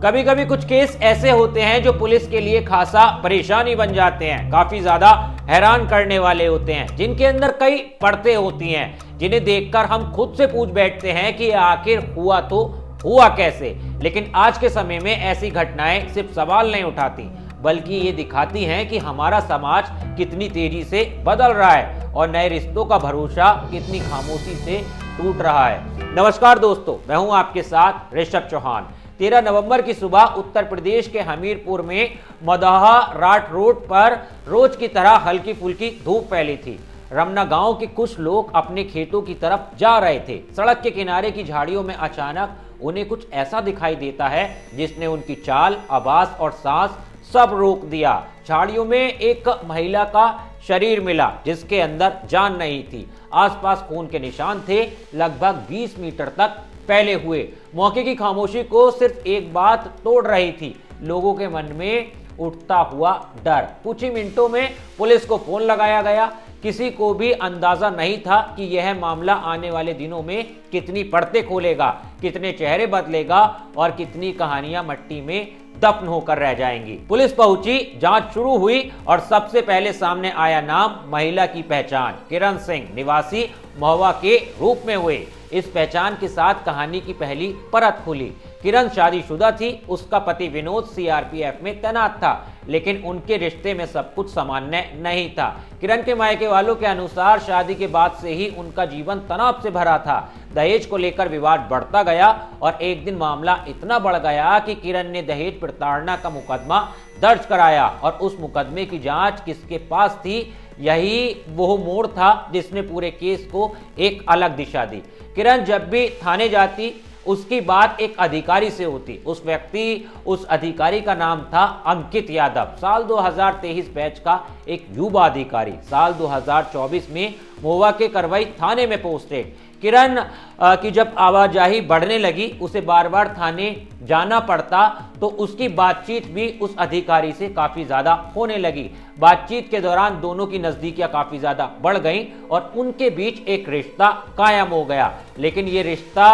कभी कभी कुछ केस ऐसे होते हैं जो पुलिस के लिए खासा परेशानी बन जाते हैं, काफी ज्यादा हैरान करने वाले होते हैं, जिनके अंदर कई परतें होती हैं, जिन्हें देखकर हम खुद से पूछ बैठते हैं कि आखिर हुआ तो हुआ कैसे। लेकिन आज के समय में ऐसी घटनाएं सिर्फ सवाल नहीं उठाती, बल्कि ये दिखाती हैं कि हमारा समाज कितनी तेजी से बदल रहा है और नए रिश्तों का भरोसा कितनी खामोशी से टूट रहा है। नमस्कार दोस्तों, मैं हूं आपके साथ ऋषभ चौहान। 13 नवंबर की सुबह उत्तर प्रदेश के हमीरपुर में मदाहा राट रोड पर रोज की तरह हल्की फुल्की धूप फैली थी। रमना गांव के कुछ लोग अपने खेतों की तरफ जा रहे थे। सड़क के किनारे की झाड़ियों में अचानक उन्हें कुछ ऐसा दिखाई देता है जिसने उनकी चाल, आवाज और सांस सब रोक दिया। झाड़ियों में एक महिला का शरीर मिला जिसके अंदर जान नहीं थी। आसपास खून के निशान थे, लगभग 20 मीटर तक फैले हुए। मौके की खामोशी को सिर्फ एक बात तोड़ रही थी, लोगों के मन में उठता हुआ डर। कुछ ही मिनटों में पुलिस को फोन लगाया गया। किसी को भी अंदाजा नहीं था कि यह मामला आने वाले दिनों में कितनी परतें खोलेगा, कितने चेहरे बदलेगा और कितनी कहानियां मट्टी में दफन होकर रह जाएंगी। पुलिस पहुंची, जांच शुरू हुई और सबसे पहले सामने आया नाम महिला की पहचान किरण सिंह निवासी महुआ के रूप में हुई। इस पहचान के साथ कहानी की पहली परत खुली। किरण शादीशुदा थी, उसका पति विनोद सीआरपीएफ में तैनात था, लेकिन उनके रिश्ते में सब कुछ सामान्य नहीं था। किरण के मायके वालों के अनुसार शादी के बाद से ही उनका जीवन तनाव से भरा था। दहेज को लेकर विवाद बढ़ता गया और एक दिन मामला इतना बढ़ गया कि किरण ने दहेज प्रताड़ना का मुकदमा दर्ज कराया और उस मुकदमे की जांच किसके पास थी, यही वो मोड़ था जिसने पूरे केस को एक अलग दिशा दी। किरण जब भी थाने जाती, उसकी बात एक अधिकारी से होती। उस अधिकारी का नाम था अंकित यादव, साल 2023 बैच का एक युवा अधिकारी। साल 2024 में महुआ के करवई थाने में पोस्टेड। किरण की जब आवाजाही बढ़ने लगी, उसे बार बार थाने जाना पड़ता, तो उसकी बातचीत भी उस अधिकारी से काफी ज्यादा होने लगी। बातचीत के दौरान दोनों की नजदीकियां काफी ज्यादा बढ़ गईं और उनके बीच एक रिश्ता कायम हो गया। लेकिन ये रिश्ता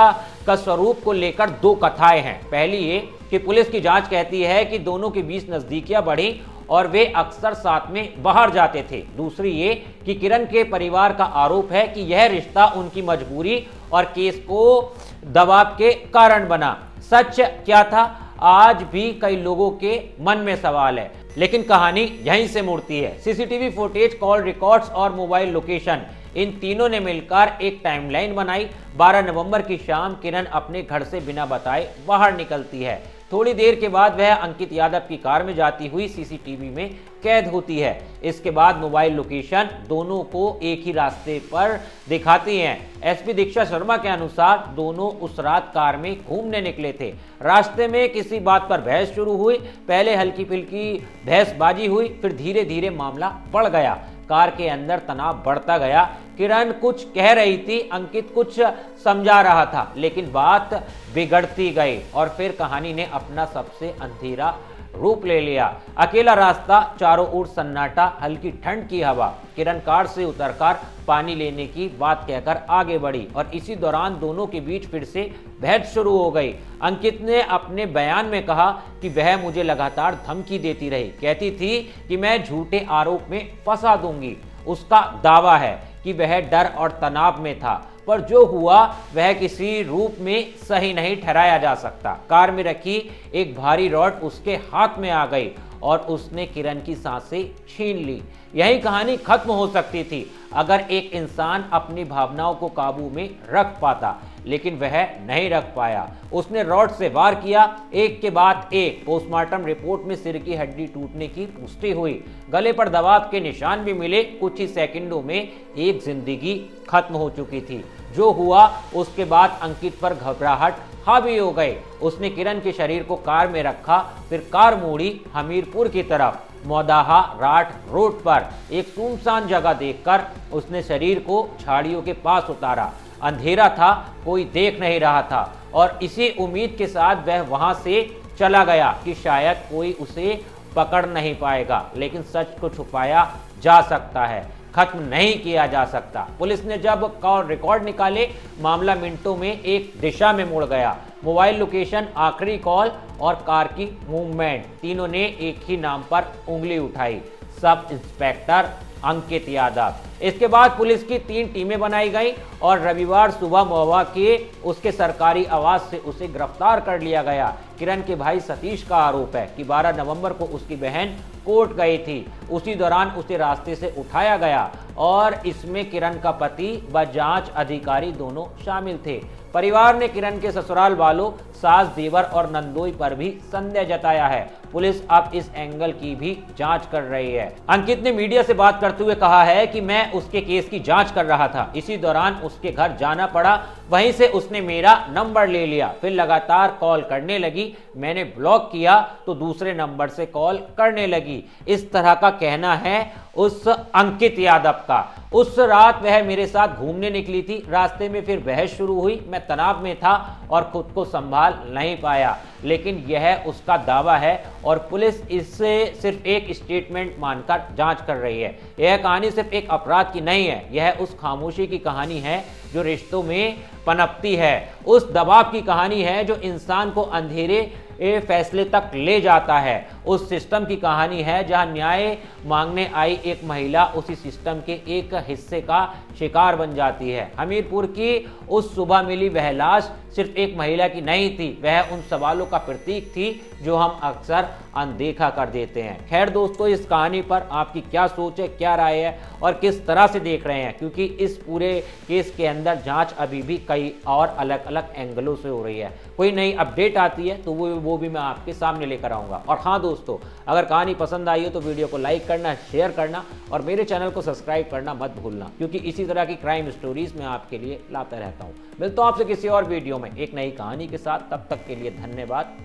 का स्वरूप को लेकर दो कथाएं हैं। पहली ये कि पुलिस की जांच कहती है कि दोनों के बीच नजदीकियां बढ़ी और वे अक्सर साथ में बाहर जाते थे। दूसरी ये कि किरण के परिवार का आरोप है कि यह रिश्ता उनकी मजबूरी और केस को दबाव के कारण बना। सच क्या था, आज भी कई लोगों के मन में सवाल है, लेकिन कहानी यहीं से मुड़ती है। सीसीटीवी फुटेज, कॉल रिकॉर्ड्स और मोबाइल लोकेशन, इन तीनों ने मिलकर एक टाइमलाइन बनाई। 12 नवंबर की शाम किरण अपने घर से बिना बताए बाहर निकलती है। थोड़ी देर के बाद वह अंकित यादव की कार में जाती हुई सीसीटीवी में कैद होती है। इसके बाद मोबाइल लोकेशन दोनों को एक ही रास्ते पर दिखाती हैं। एसपी दीक्षा शर्मा के अनुसार दोनों उस रात कार में घूमने निकले थे। रास्ते में किसी बात पर बहस शुरू हुई। पहले हल्की फुल्की बहसबाजी हुई, फिर धीरे धीरे मामला बढ़ गया। कार के अंदर तनाव बढ़ता गया। किरण कुछ कह रही थी, अंकित कुछ समझा रहा था, लेकिन बात बिगड़ती गई और फिर कहानी ने अपना सबसे अंधेरा रूप ले लिया। अकेला रास्ता, चारों ओर सन्नाटा, हल्की ठंड की हवा। किरण कार से उतरकर पानी लेने की बात कहकर आगे बढ़ी और इसी दौरान दोनों के बीच फिर से बहस शुरू हो गई। अंकित ने अपने बयान में कहा कि वह मुझे लगातार धमकी देती रही, कहती थी कि मैं झूठे आरोप में फंसा दूंगी। उसका दावा है कि वह डर और तनाव में था, पर जो हुआ वह किसी रूप में सही नहीं ठहराया जा सकता। कार में रखी एक भारी रॉड उसके हाथ में आ गई और उसने किरण की सांसें छीन ली। यही कहानी खत्म हो सकती थी अगर एक इंसान अपनी भावनाओं को काबू में रख पाता, लेकिन वह नहीं रख पाया। उसने रॉड से वार किया, एक के बाद एक। पोस्टमार्टम रिपोर्ट में सिर की हड्डी टूटने की पुष्टि हुई, गले पर दबाव के निशान भी मिले। कुछ ही सेकंडों में एक जिंदगी खत्म हो चुकी थी। जो हुआ उसके बाद अंकित पर घबराहट हावी हो गई। उसने किरण के शरीर को कार में रखा, फिर कार मोड़ी हमीरपुर की तरफ। मदाहा राट रोड पर एक सुनसान जगह देखकर उसने शरीर को झाड़ियों के पास उतारा। अंधेरा था, कोई देख नहीं रहा था और इसी उम्मीद के साथ वह वहां से चला गया कि शायद कोई उसे पकड़ नहीं पाएगा। लेकिन सच को छुपाया जा सकता है। खत्म नहीं किया जा सकता। पुलिस ने जब कॉल रिकॉर्ड निकाले, मामला मिनटों में एक दिशा में मुड़ गया। मोबाइल लोकेशन, आखिरी कॉल और कार की मूवमेंट, तीनों ने एक ही नाम पर उंगली उठाई, सब इंस्पेक्टर अंकित यादव। इसके बाद पुलिस की 3 टीमें बनाई गई और रविवार सुबह महुआ के उसके सरकारी आवास से उसे गिरफ्तार कर लिया गया। किरण के भाई सतीश का आरोप है कि 12 नवंबर को उसकी बहन कोर्ट गई थी, उसी दौरान उसे रास्ते से उठाया गया और इसमें किरण का पति व जांच अधिकारी दोनों शामिल थे। परिवार ने किरण के ससुराल वालों, सास, देवर और नंदोई पर भी संदेह जताया है। पुलिस अब इस एंगल की भी जांच कर रही है। अंकित ने मीडिया से बात करते हुए कहा है कि मैं उसके केस की जांच कर रहा था, इसी दौरान उसके घर जाना पड़ा, वहीं से उसने मेरा नंबर ले लिया, फिर लगातार कॉल करने लगी, मैंने ब्लॉक किया तो दूसरे नंबर से कॉल करने लगी। इस तरह का कहना है उस अंकित यादव का। उस रात वह मेरे साथ घूमने निकली थी, रास्ते में फिर बहस शुरू हुई, मैं तनाव में था और खुद को संभाल नहीं पाया, लेकिन यह उसका दावा है और पुलिस इससे सिर्फ एक स्टेटमेंट मानकर जांच कर रही है। यह कहानी सिर्फ एक अपराध की नहीं है, यह उस खामोशी की कहानी है जो रिश्तों में पनपती है, उस दबाव की कहानी है जो इंसान को अंधेरे फैसले तक ले जाता है, उस सिस्टम की कहानी है जहां न्याय मांगने आई एक महिला उसी सिस्टम के एक हिस्से का शिकार बन जाती है। हमीरपुर की उस सुबह मिली वह लाश सिर्फ एक महिला की नहीं थी, वह उन सवालों का प्रतीक थी जो हम अक्सर अनदेखा कर देते हैं। खैर दोस्तों, इस कहानी पर आपकी क्या सोच है, क्या राय है और किस तरह से देख रहे हैं, क्योंकि इस पूरे केस के अंदर जांच अभी भी कई और अलग अलग एंगलों से हो रही है। कोई नई अपडेट आती है तो वो भी मैं आपके सामने लेकर आऊंगा। और हाँ दोस्तों, अगर कहानी पसंद आई हो तो वीडियो को लाइक करना, शेयर करना और मेरे चैनल को सब्सक्राइब करना मत भूलना, क्योंकि इसी तरह की क्राइम स्टोरीज मैं आपके लिए लाता रहता हूँ। मिलता हूँ आपसे किसी और वीडियो में एक नई कहानी के साथ, तब तक के लिए धन्यवाद।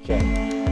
जय हिंद।